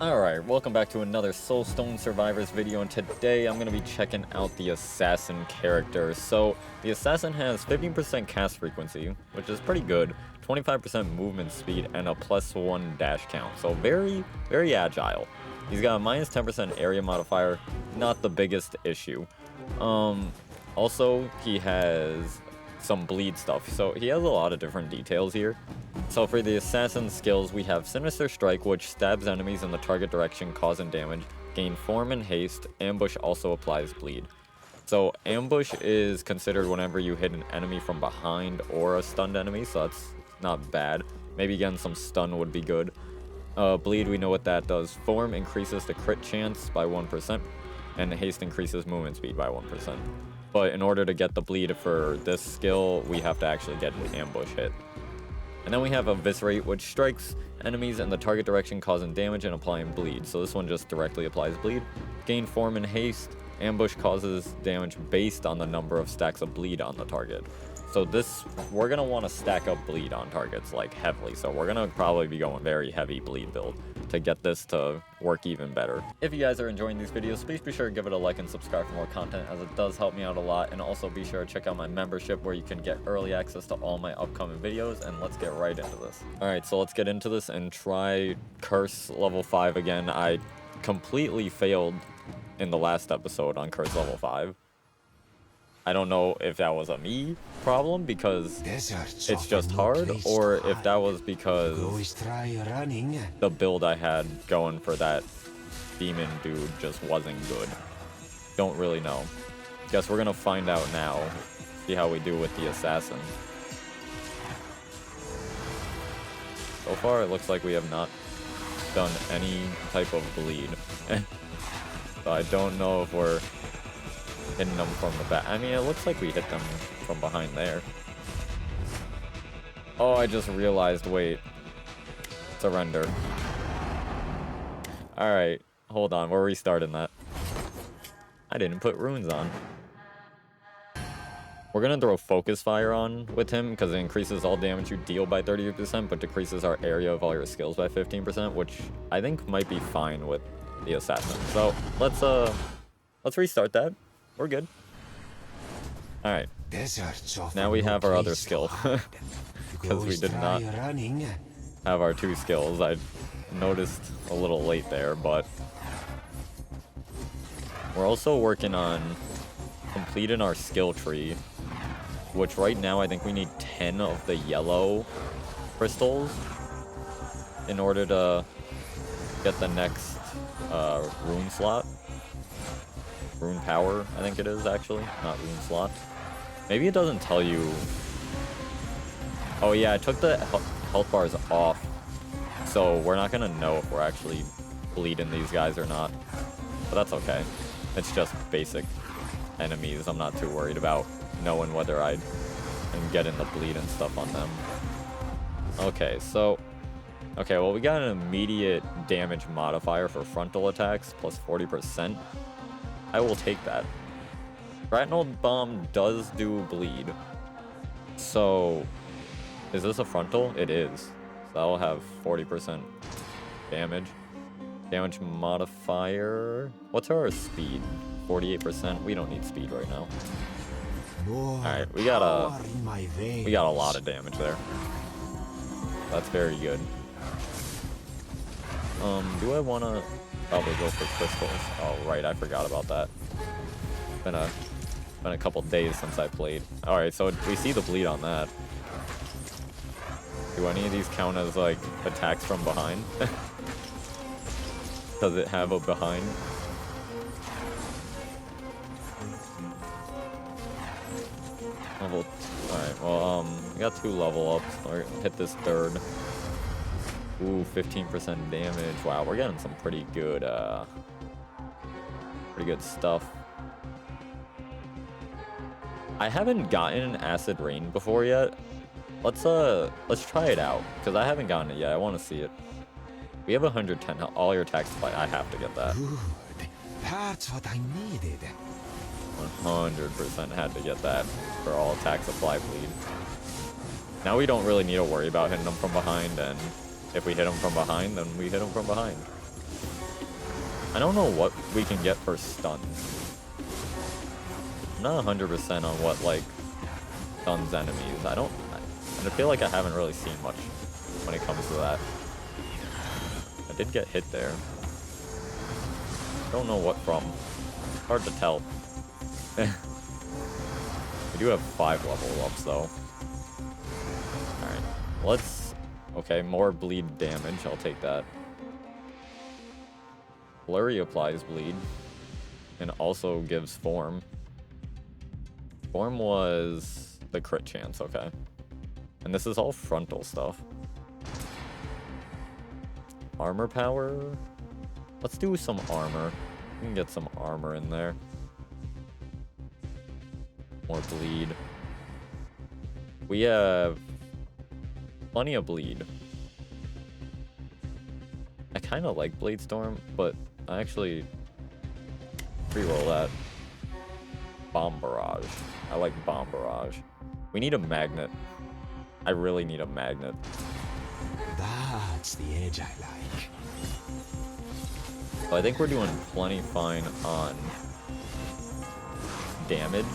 Alright, welcome back to another Soulstone Survivors video, and today I'm going to be checking out the Assassin character. So, the Assassin has 15% cast frequency, which is pretty good, 25% movement speed, and a +1 dash count. So very, very agile. He's got a minus 10% area modifier, not the biggest issue. Also, he has some bleed stuff, so he has a lot of different details here. So for the Assassin skills, we have Sinister Strike, which stabs enemies in the target direction, causing damage. Gain Form and Haste. Ambush also applies bleed. So Ambush is considered whenever you hit an enemy from behind or a stunned enemy, so that's not bad. Maybe again some stun would be good. Bleed, we know what that does. Form increases the crit chance by 1%, and Haste increases movement speed by 1%. But in order to get the bleed for this skill, we have to actually get an ambush hit. And then we have Eviscerate, which strikes enemies in the target direction, causing damage and applying bleed. So this one just directly applies bleed. Gain Form and Haste. Ambush causes damage based on the number of stacks of bleed on the target. So this, we're going to want to stack up bleed on targets, like, heavily. So we're going to probably be going very heavy bleed build to get this to work even better. If you guys are enjoying these videos, please be sure to give it a like and subscribe for more content, as it does help me out a lot. And also be sure to check out my membership, where you can get early access to all my upcoming videos. And let's get right into this. Alright, so let's get into this and try Curse level 5 again. I completely failed in the last episode on Curse level 5. I don't know if that was a me problem because it's just hard, or if that was because the build I had going for that demon dude just wasn't good. Don't really know. Guess we're gonna find out now. See how we do with the assassin. So far it looks like we have not done any type of bleed. So I don't know if we're hitting them from the back. I mean, it looks like we hit them from behind there. Oh, I just realized, wait. Surrender. Alright, hold on, we're restarting that. I didn't put runes on. We're gonna throw Focus Fire on with him, because it increases all damage you deal by 30%, but decreases our area of all your skills by 15%, which I think might be fine with the Assassin. So, let's restart that. We're good. Alright. Now we have our other skill. Because we did not have our two skills. I noticed a little late there, but we're also working on completing our skill tree, which right now I think we need 10 of the yellow crystals in order to get the next rune slot. Rune power, I think it is, actually, not rune slot. Maybe it doesn't tell you. Oh yeah, I took the health bars off, so we're not gonna know if we're actually bleeding these guys or not. But that's okay. It's just basic enemies. I'm not too worried about knowing whether I am getting the bleed and stuff on them. Okay, so well, we got an immediate damage modifier for frontal attacks, plus 40%. I will take that. Shrapnel Bomb does do bleed. So, is this a frontal? It is. So that'll have 40% damage. Damage modifier. What's our speed? 48%. We don't need speed right now. Alright, we got a lot of damage there. That's very good. Do I wanna probably go for crystals? Oh right, I forgot about that. Been a couple days since I played. Alright, so we see the bleed on that. Do any of these count as like attacks from behind? Does it have a behind? Alright, well, we got 2 level ups. I'll hit this third. Ooh, 15% damage. Wow, we're getting some pretty good stuff. I haven't gotten an Acid Rain before yet. Let's try it out, because I haven't gotten it yet. I want to see it. We have 110. All your attacks apply. I have to get that. Good. That's what I needed. 100% had to get that for all attacks apply bleed. Now we don't really need to worry about hitting them from behind, and if we hit them from behind, then we hit them from behind. I don't know what we can get for stuns. I'm not 100% on what, like, stuns enemies. I feel like I haven't really seen much when it comes to that. I did get hit there. Don't know what from. Hard to tell. We do have 5 level ups though. Alright, let's... Okay, more bleed damage, I'll take that. Flurry applies bleed. And also gives form. Form was the crit chance, okay. And this is all frontal stuff. Armor power? Let's do some armor. We can get some armor in there. More bleed. We have plenty of bleed. I kind of like Blade Storm, but I actually reroll that. Bomb Barrage. I like Bomb Barrage. We need a magnet. I really need a magnet. That's the edge I like. So I think we're doing plenty fine on damage.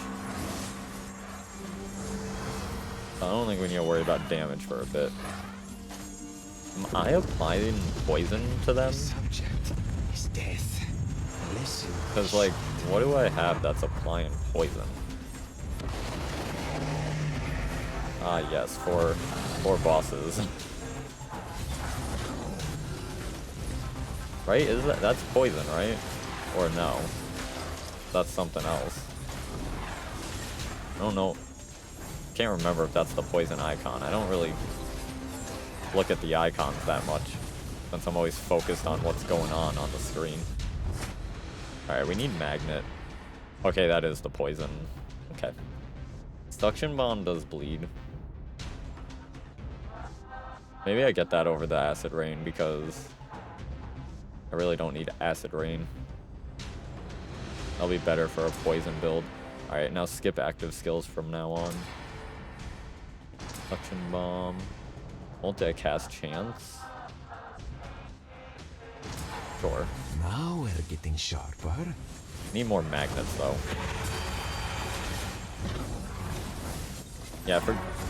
I don't think we need to worry about damage for a bit. Am I applying poison to them? Subject is death. Listen. Because, like, what do I have that's applying poison? Ah, yes, for bosses. Right? That's poison, right? Or no? That's something else. I don't know. Can't remember if that's the poison icon. I don't really look at the icons that much, since I'm always focused on what's going on the screen. Alright, we need magnet. Okay, that is the poison. Okay. Suction bomb does bleed. Maybe I get that over the acid rain because I really don't need acid rain. That'll be better for a poison build. Alright, now skip active skills from now on. Suction bomb. Multi-cast chance. Sure. Now we're getting sharper. Need more magnets though. Yeah,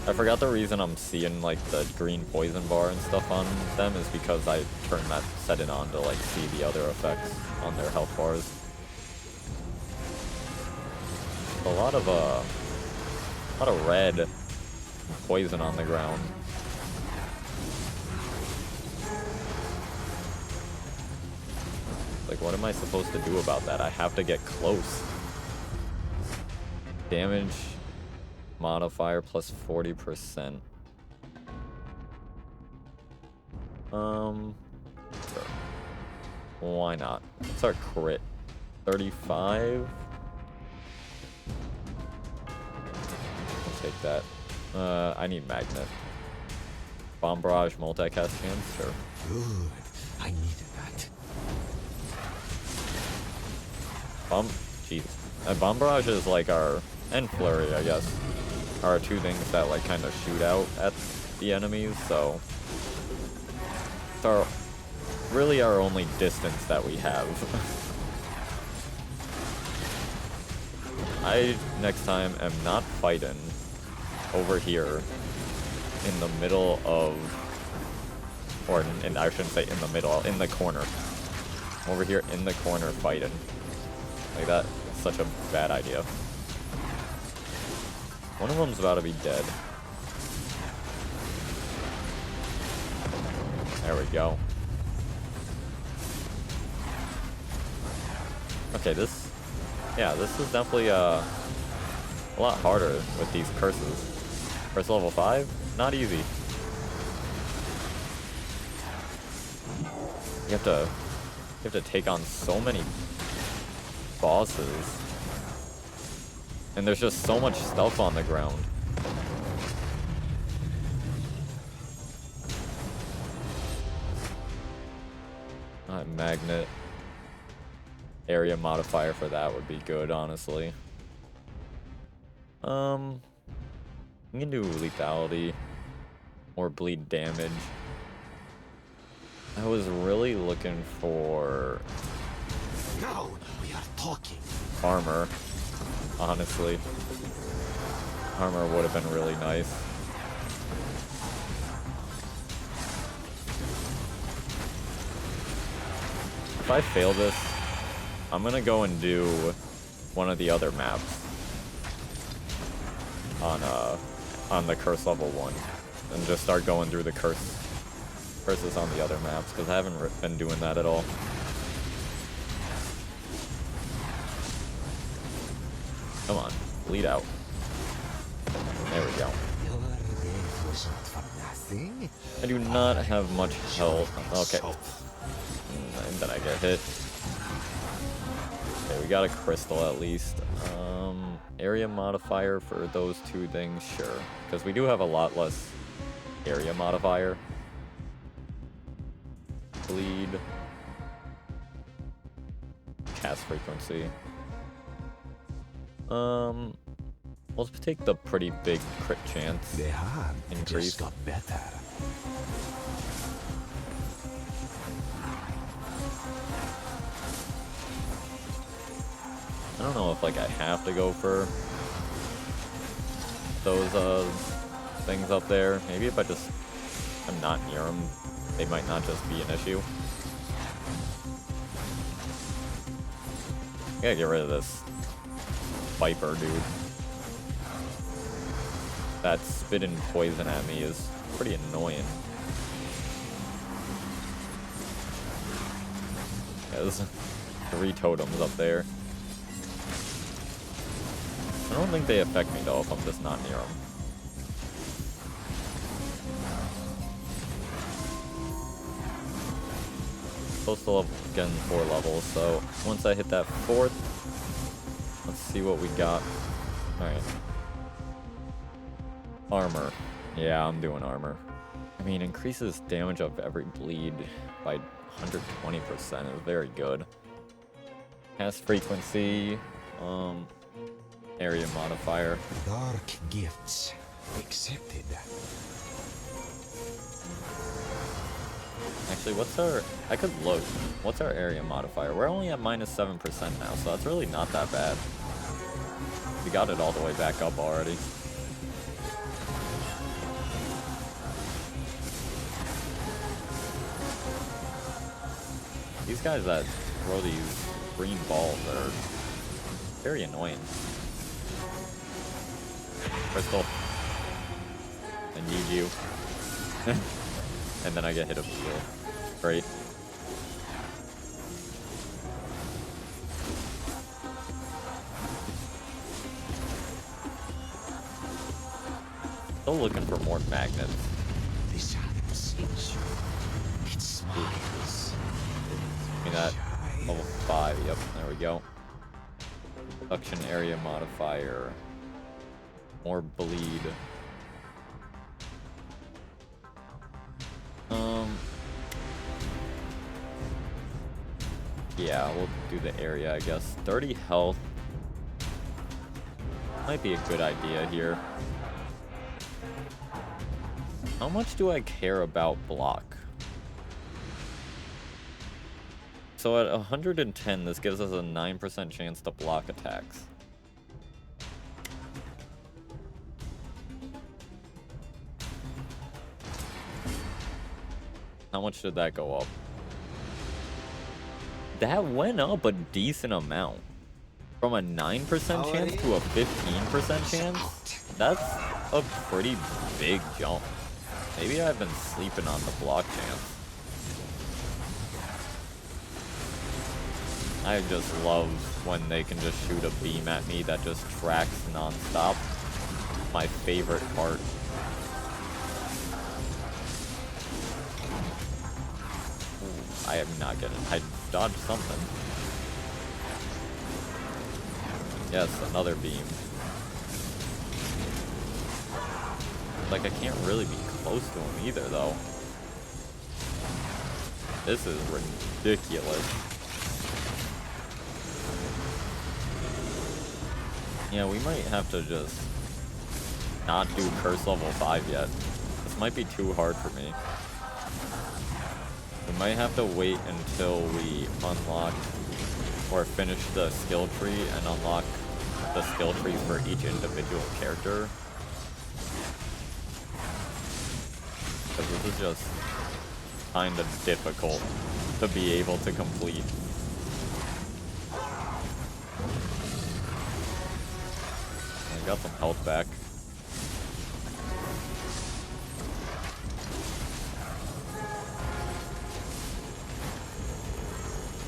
I forgot the reason I'm seeing like the green poison bar and stuff on them is because I turned that setting on to like see the other effects on their health bars. A lot of red poison on the ground. Like, what am I supposed to do about that? I have to get close. Damage modifier plus 40%. Sure. Why not? What's our crit? 35? I'll take that. I need magnet. Bomb barrage, multicast chance, sure. Good. I needed that. Bomb barrage is like our, and flurry, I guess, are two things that like kind of shoot out at the enemies. So it's really our only distance that we have. I next time am not fighting over here in the middle of, or I shouldn't say in the middle, in the corner. Over here in the corner fighting. Like that is such a bad idea. One of them's about to be dead. There we go. Okay, this is definitely a lot harder with these curses. First level 5, not easy. You have to take on so many bosses. And there's just so much stuff on the ground. Magnet. Area modifier for that would be good, honestly. We can do lethality or bleed damage. I was really looking for Now we are talking. Armor, honestly. Armor would have been really nice. If I fail this, I'm gonna go and do one of the other maps on the curse level 1 and just start going through the curses on the other maps, because I haven't been doing that at all. Come on, lead out. There we go. Your death wasn't for nothing. I do not have much health. Okay. And then I get hit. Okay, we got a crystal at least. Area modifier for those two things, sure. Because we do have a lot less area modifier. Bleed. Cast frequency. Let's take the pretty big crit chance. The hand Increase. just got better. I don't know if like I have to go for those things up there. Maybe if I just am not near them, they might not just be an issue. I gotta get rid of this Viper dude. That spitting poison at me is pretty annoying. Yeah, there's 3 totems up there. I don't think they affect me though if I'm just not near them. Supposed to get 4 levels, so once I hit that 4th, let's see what we got. Alright. Armor. Yeah, I'm doing armor. I mean, increases damage of every bleed by 120% is very good. Cast frequency, area modifier. Dark gifts accepted. Actually, what's our... I could look. What's our area modifier? We're only at -7% now, so that's really not that bad. We got it all the way back up already. These guys that throw these green balls are very annoying. Crystal. I need you. And then I get hit up heal. Great. Still looking for more magnets. This hand sees you. It smiles. Give me that. Level 5. Yep, there we go. Suction area modifier. More bleed. Yeah, we'll do the area, I guess. 30 health. Might be a good idea here. How much do I care about block? So at 110, this gives us a 9% chance to block attacks. How much did that go up? That went up a decent amount. From a 9% chance to a 15% chance? That's a pretty big jump. Maybe I've been sleeping on the block chance. I just love when they can just shoot a beam at me that just tracks non-stop. My favorite part. I am not getting... I dodged something. Yes, another beam. Like, I can't really be close to him either, though. This is ridiculous. Yeah, we might have to just not do curse level 5 yet. This might be too hard for me. We might have to wait until we unlock or finish the skill tree and unlock the skill trees for each individual character. Because this is just kind of difficult to be able to complete. I got some health back.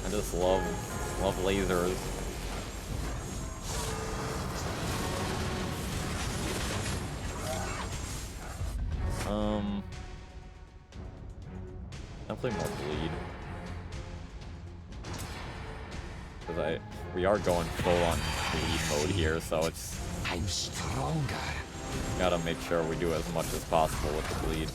I just love lasers. Definitely more bleed. Because we are going full on bleed mode here, so it's I'm stronger. gotta make sure we do as much as possible with the bleed.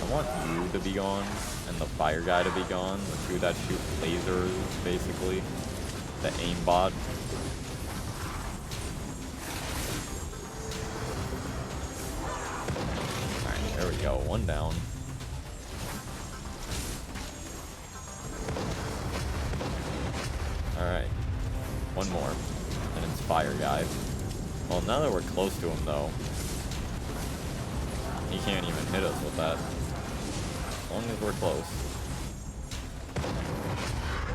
I want you to be gone and the fire guy to be gone, the two that shoot lasers, basically. The aimbot. Alright, there we go, one down. Alright, one more, and it's fire guy. Well, now that we're close to him though, he can't even hit us with that. As long as we're close.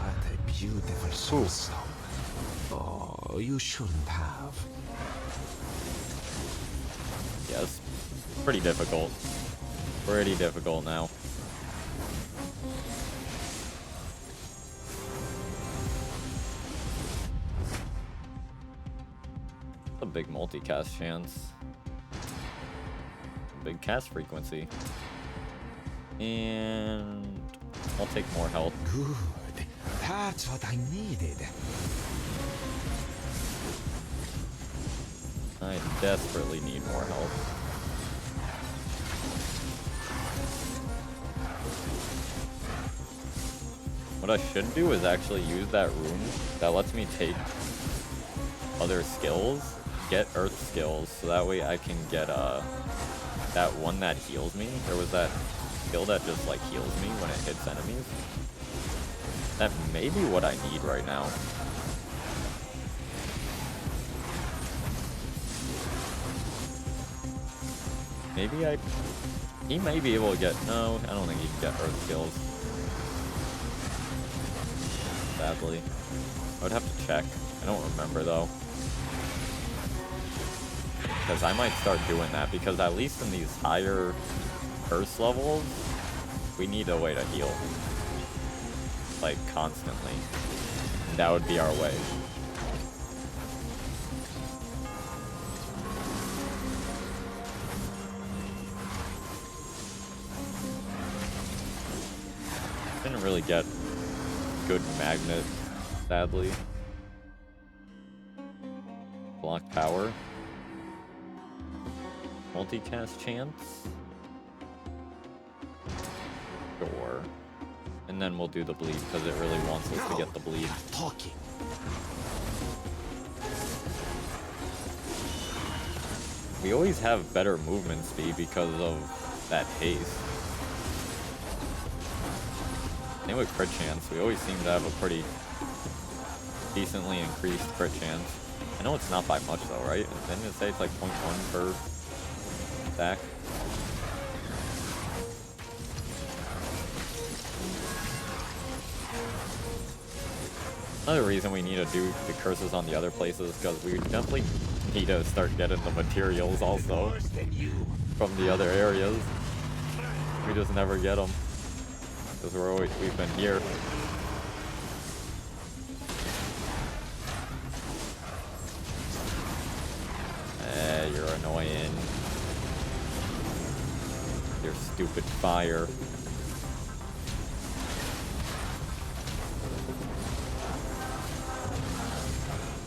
What a beautiful soulstone. Oh, you shouldn't have. Yes, pretty difficult. Pretty difficult now. A big multicast chance. Big cast frequency. And I'll take more health. Good. That's what I needed. I desperately need more health. What I should do is actually use that rune that lets me take other skills, get earth skills, so that way I can get that one that heals me. There was that skill that just like heals me when it hits enemies. That may be what I need right now. Maybe he may be able to get, no, I don't think he can get earth skills. Sadly. I would have to check. I don't remember though. Because I might start doing that, because at least in these higher curse levels, we need a way to heal. Like, constantly. And that would be our way. Didn't really get good magnet, sadly. Block power. Multicast chance. Sure. And then we'll do the bleed because it really wants us to get the bleed. Talking. We always have better movement speed because of that haste. Same with crit chance. We always seem to have a pretty decently increased crit chance. I know it's not by much though, right? Didn't it say it's like 0.1 per stack? Another reason we need to do the curses on the other places is because we definitely need to start getting the materials also from the other areas. We just never get them because we've been here. You're annoying. Your stupid fire.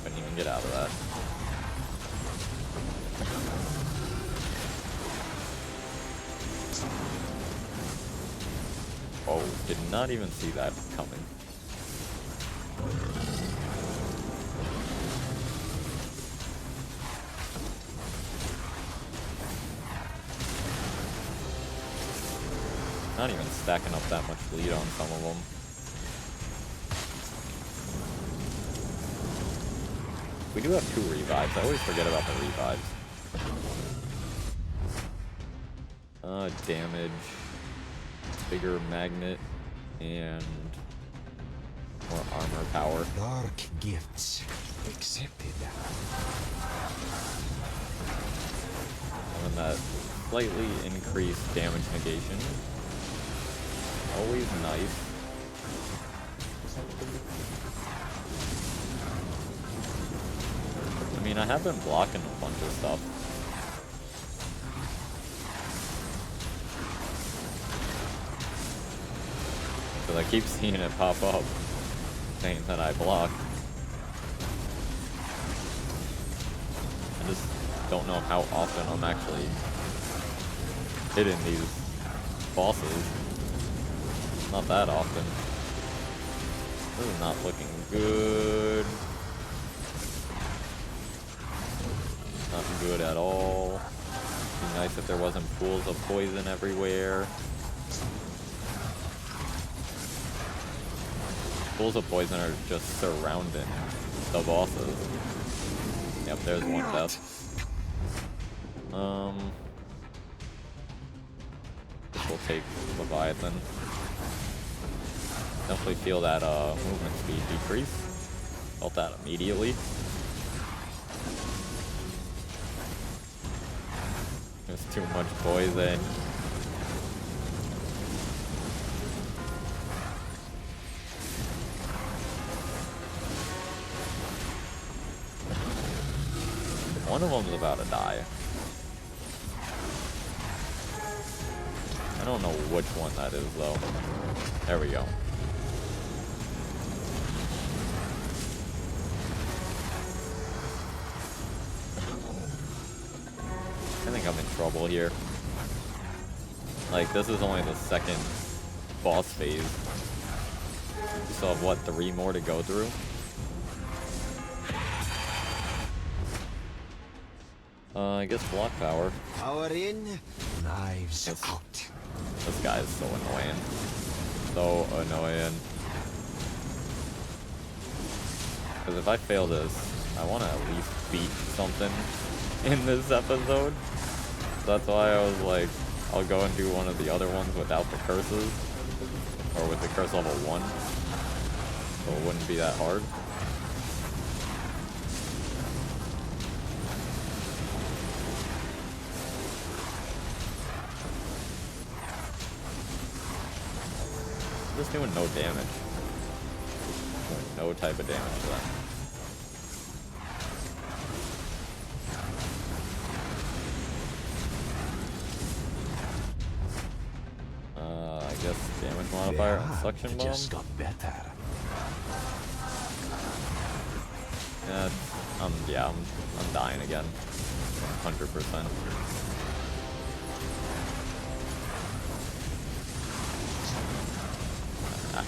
Couldn't even get out of that. Oh, did not even see that coming. Not even stacking up that much bleed on some of them. We do have 2 revives. I always forget about the revives. Damage. Bigger magnet. And more armor power. Dark gifts accepted. And that slightly increased damage negation. Always nice. I mean, I have been blocking a bunch of stuff. Because I keep seeing it pop up, saying that I block. I just don't know how often I'm actually hitting these bosses. Not that often. This is not looking good. Not good at all. It'd be nice if there wasn't pools of poison everywhere. Pools of poison are just surrounding the bosses. Yep, there's one death. This will take Leviathan. Definitely feel that movement speed decrease. Felt that immediately. There's too much poison. One of them's about to die. I don't know which one that is though. There we go. I think I'm in trouble here. Like, this is only the second boss phase. We still have, what, 3 more to go through? I guess block power. Power in, knives out. This guy is so annoying. So annoying. Because if I fail this, I want to at least beat something in this episode. So that's why I was like, I'll go and do one of the other ones without the curses. Or with the curse level 1. So it wouldn't be that hard. Just doing no damage. Doing no type of damage to them. I guess damage modifier and suction bomb. Just got better. Yeah, I'm dying again. 100%.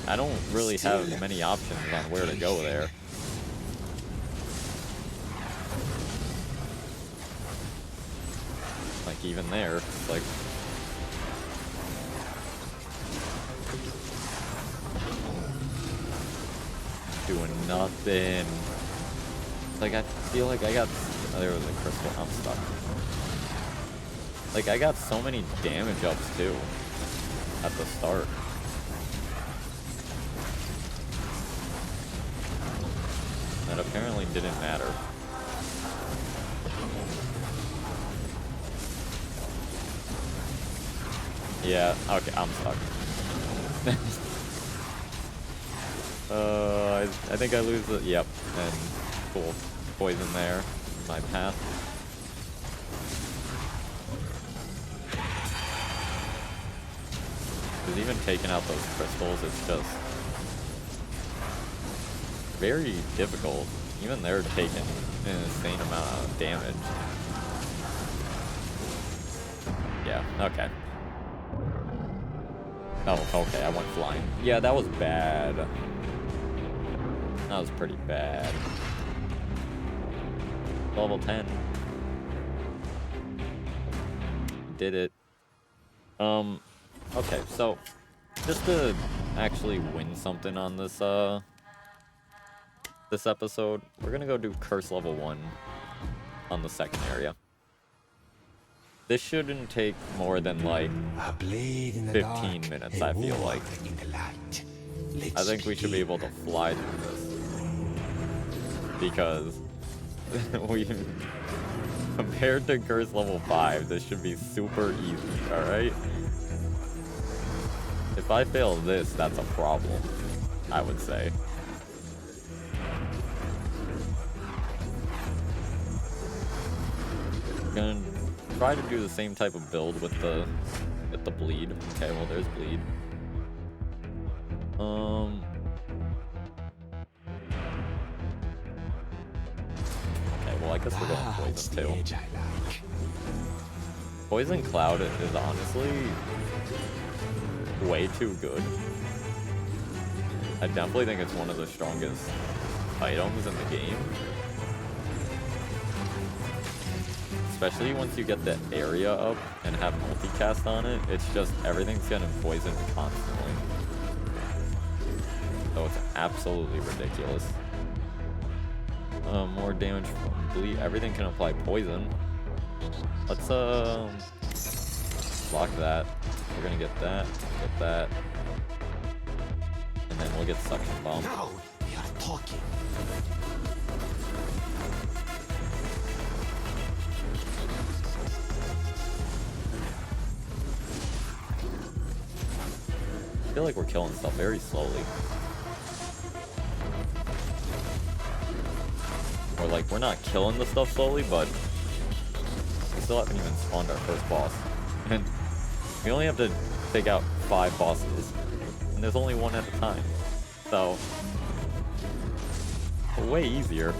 I don't really have many options on where to go there. Like, even there, it's like... doing nothing. Like, I feel like I got... Oh, there was a crystal. I'm stuck. Like, I got so many damage ups, too. At the start. That apparently didn't matter. Yeah, okay, I'm stuck. I think I lose the... Yep, and cool. Poison there. My path. Because even taking out those crystals, it's just... very difficult. Even they're taking an insane amount of damage. Yeah, okay. Oh, okay, I went flying. Yeah, that was bad. That was pretty bad. Level 10. Did it. Okay, so just to actually win something on this this episode, we're gonna go do curse level 1 on the second area. This shouldn't take more than like 15 minutes, I feel like. I think we should be able to fly through this. Because we compared to curse level 5, this should be super easy, alright? If I fail this, that's a problem, I would say. I'm gonna try to do the same type of build with the bleed. Okay, well there's bleed. Okay, well I guess we're going poison too. Poison Cloud is honestly way too good. I definitely think it's one of the strongest items in the game. Especially once you get the area up and have multicast on it, it's just everything's getting poisoned constantly. So it's absolutely ridiculous. More damage from bleed. Everything can apply poison. Let's block that. We're gonna get that, and then we'll get suction bomb. Now we are talking. I feel like we're killing stuff very slowly. Or like, we're not killing the stuff slowly, but we still haven't even spawned our first boss. And we only have to take out 5 bosses, and there's only one at a time. So, way easier.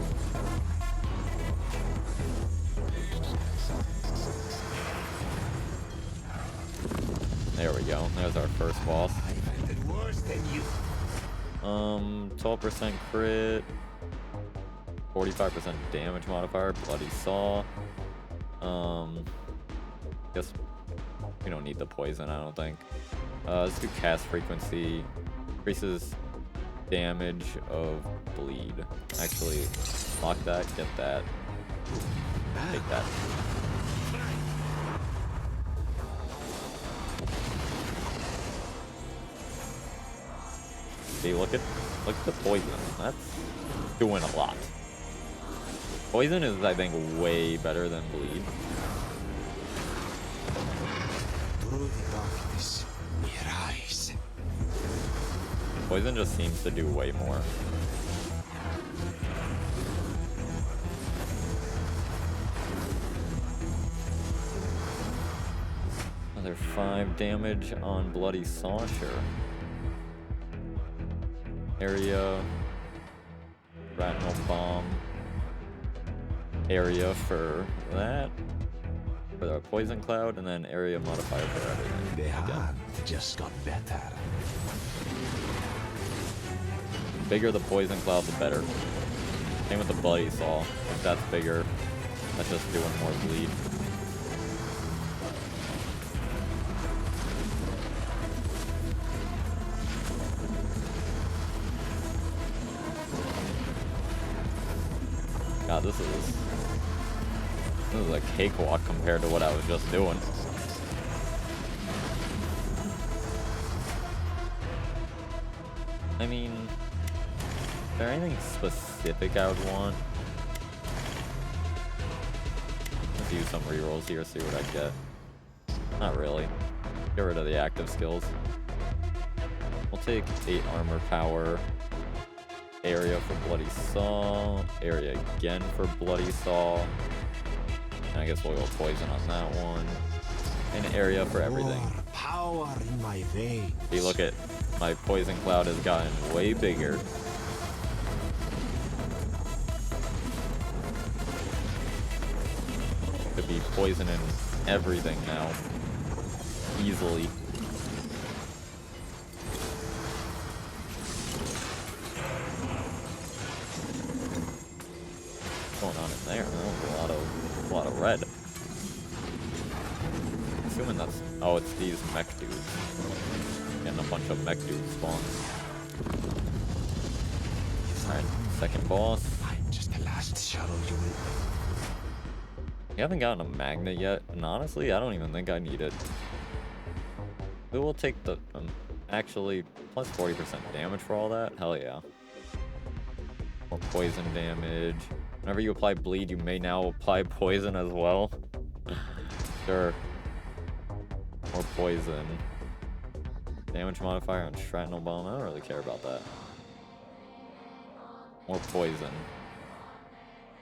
There we go. There's our first boss. 12% crit, 45% damage modifier, bloody saw. Guess we don't need the poison, I don't think. Let's do cast frequency. Increases damage of bleed. Actually, lock that, get that. Take that. See, look at the poison. That's doing a lot. Poison is, I think, way better than bleed. Through the darkness, we rise. Poison just seems to do way more. Another 5 damage on bloody saw, sure. Area, shrapnel bomb, area for that, for the poison cloud, and then area modifier for everything. The hunt just got better. The bigger the poison cloud, the better. Same with the bloody saw. If that's bigger, that's just doing more bleed. God, this is a cakewalk compared to what I was just doing. I mean, is there anything specific I would want? Let's use some rerolls here, see what I get. Not really. Get rid of the active skills. We'll take 8 armor power. Area for bloody saw, area again for bloody saw, and I guess we'll go poison on that one, and area for everything. More power in my veins. See, look at my poison cloud has gotten way bigger. Could be poisoning everything now, easily. Going on in there? That was a lot of red. assuming that's... Oh, it's these mech dudes. Getting a bunch of mech dudes spawn. Alright, second boss. I'm just the last shadow you will. We haven't gotten a magnet yet, and honestly, I don't even think I need it. We will take the... actually, plus 40% damage for all that? Hell yeah. More poison damage. Whenever you apply bleed, you may now apply poison as well. Sure. More poison. Damage modifier on shrapnel bomb. I don't really care about that. More poison.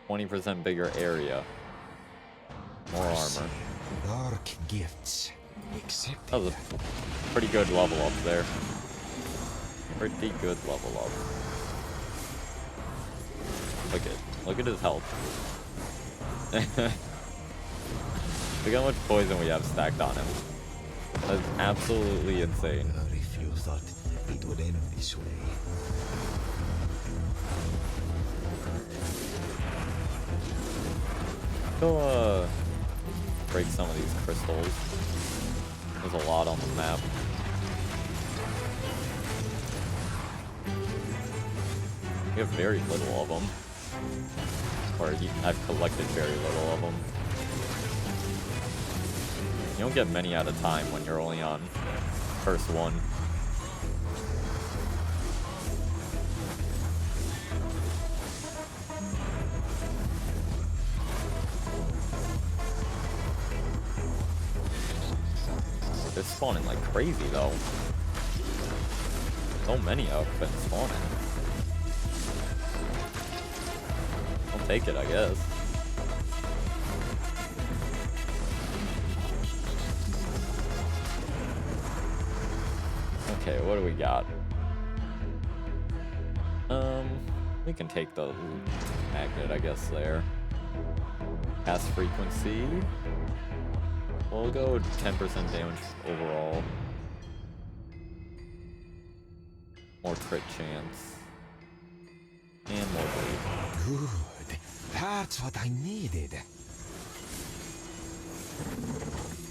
20% bigger area. More armor. Dark gifts. Accept That was a pretty good level up there. Pretty good level up. Look at his health. Look how much poison we have stacked on him. That's absolutely insane. If you thought it would end this way. Go break some of these crystals. There's a lot on the map. We have very little of them. Or I've collected very little of them. You don't get many at a time when you're only on first one. They're spawning like crazy though. So many have been spawning. I'll take it, I guess. Okay, what do we got? We can take the magnet, I guess, there. Cast frequency. We'll go 10% damage overall. More crit chance. And more bleed. Good. That's what I needed.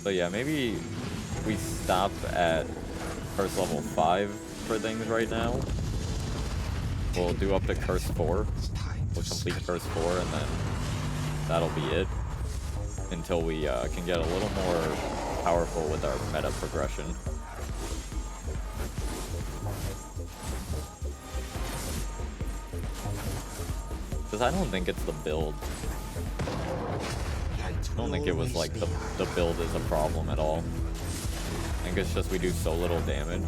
So yeah, maybe we stop at curse level 5 for things right now. We'll do up to curse 4. We'll complete curse 4 and then that'll be it. Until we can get a little more powerful with our meta progression. Because I don't think it's the build. I don't think it was like the build is a problem at all. I think it's just we do so little damage.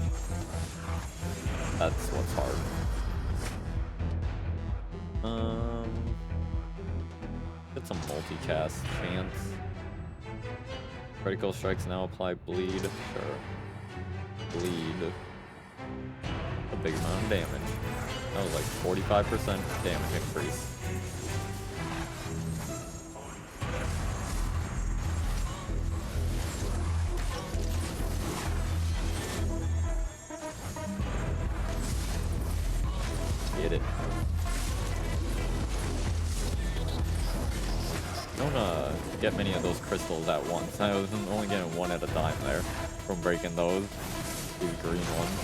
That's what's hard. Get some multicast chance. Critical strikes now apply bleed. Sure. Bleed. A big amount of damage. That was like 45% damage increase. Get it. Don't get many of those crystals at once. I was only getting one at a time there from breaking those. These green ones.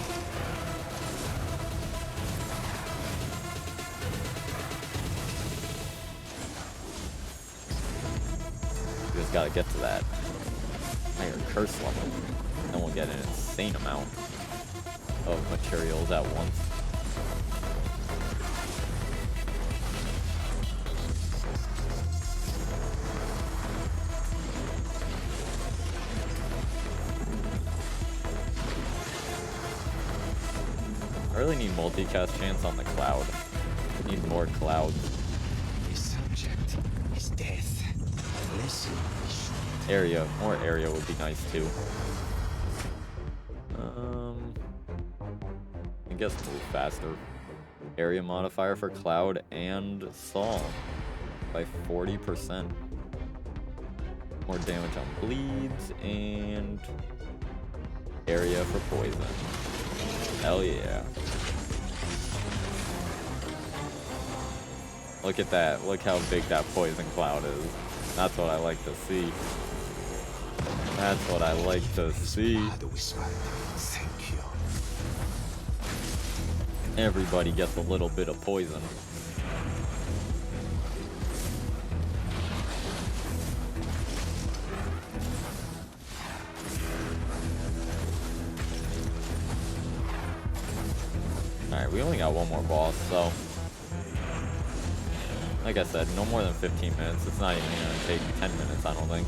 We just gotta get to that higher curse level. Then we'll get an insane amount of materials at once. I really need multicast chance on the cloud. Need more clouds. The subject is death. Listen, Area. More area would be nice too. I guess move faster. Area modifier for cloud and saw by 40%. More damage on bleeds and area for poison. Hell yeah. Look at that. Look how big that poison cloud is. That's what I like to see. That's what I like to see. Thank you. Everybody gets a little bit of poison. Alright, we only got one more boss, so... Like I said, no more than 15 minutes. It's not even gonna take 10 minutes, I don't think.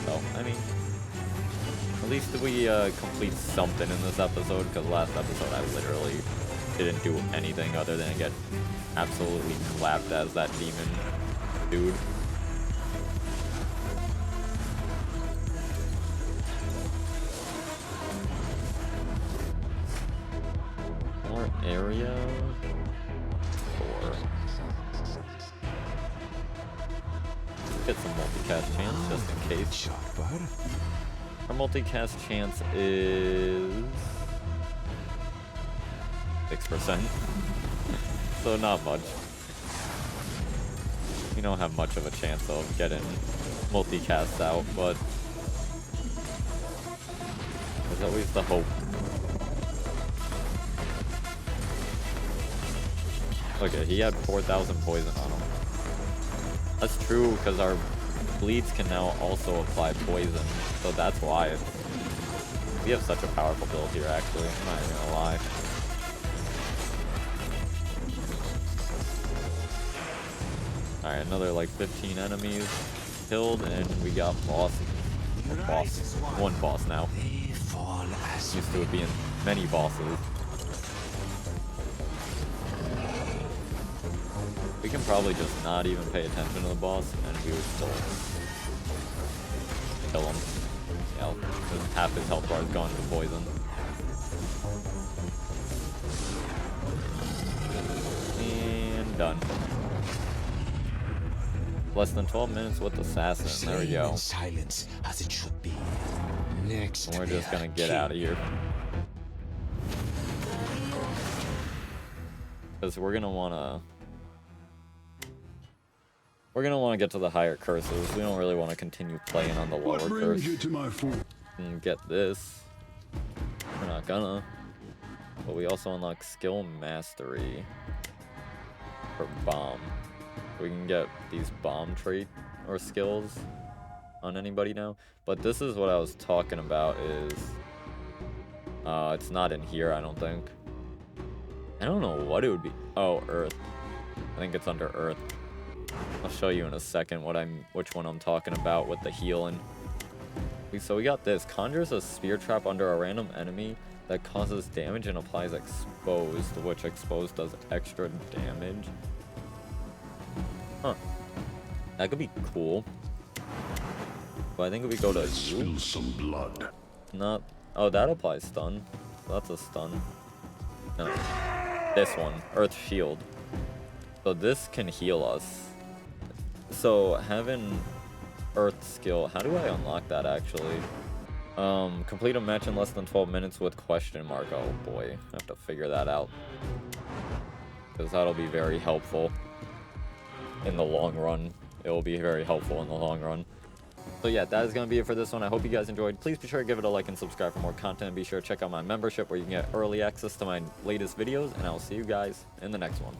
So, I mean... At least we complete something in this episode, because last episode I literally didn't do anything other than get absolutely clapped as that demon dude. More area. 4. Get some multicast chance just in case. Our multicast chance is 6%. So not much. We don't have much of a chance of getting multicasts out, but there's always the hope. Okay, he had 4,000 poison on him. That's true, because our bleeds can now also apply poison, so that's why. We have such a powerful build here, actually. I'm not even gonna lie. Alright, another like 15 enemies killed, and we got one boss now. Used to it being many bosses. We can probably just not even pay attention to the boss, and we would still kill him. Yeah, half his health bar is gone to poison. And done. Less than 12 minutes with Assassin. There we go. Silence as it should be. Next, and we're just gonna get out of here. Because we're gonna wanna get to the higher curses. We don't really want to continue playing on the lower curse. And get this. We're not gonna. But we also unlock skill mastery for bomb. We can get these bomb trait or skills on anybody now. But this is what I was talking about is it's not in here, I don't think. I don't know what it would be. Oh, Earth. I think it's under Earth. I'll show you in a second which one I'm talking about with the healing. So we got this. Conjures a spear trap under a random enemy that causes damage and applies exposed, which exposed does extra damage. Huh. That could be cool. But I think if we go to Spill some blood. Not. Oh, that applies stun. That's a stun. No. This one. Earth Shield. So this can heal us. So having Earth skill, how do I unlock that actually? Complete a match in less than 12 minutes with question mark. Oh boy, I have to figure that out. Because that'll be very helpful in the long run. It will be very helpful in the long run. So yeah, that is going to be it for this one. I hope you guys enjoyed. Please be sure to give it a like and subscribe for more content. And be sure to check out my membership where you can get early access to my latest videos. And I will see you guys in the next one.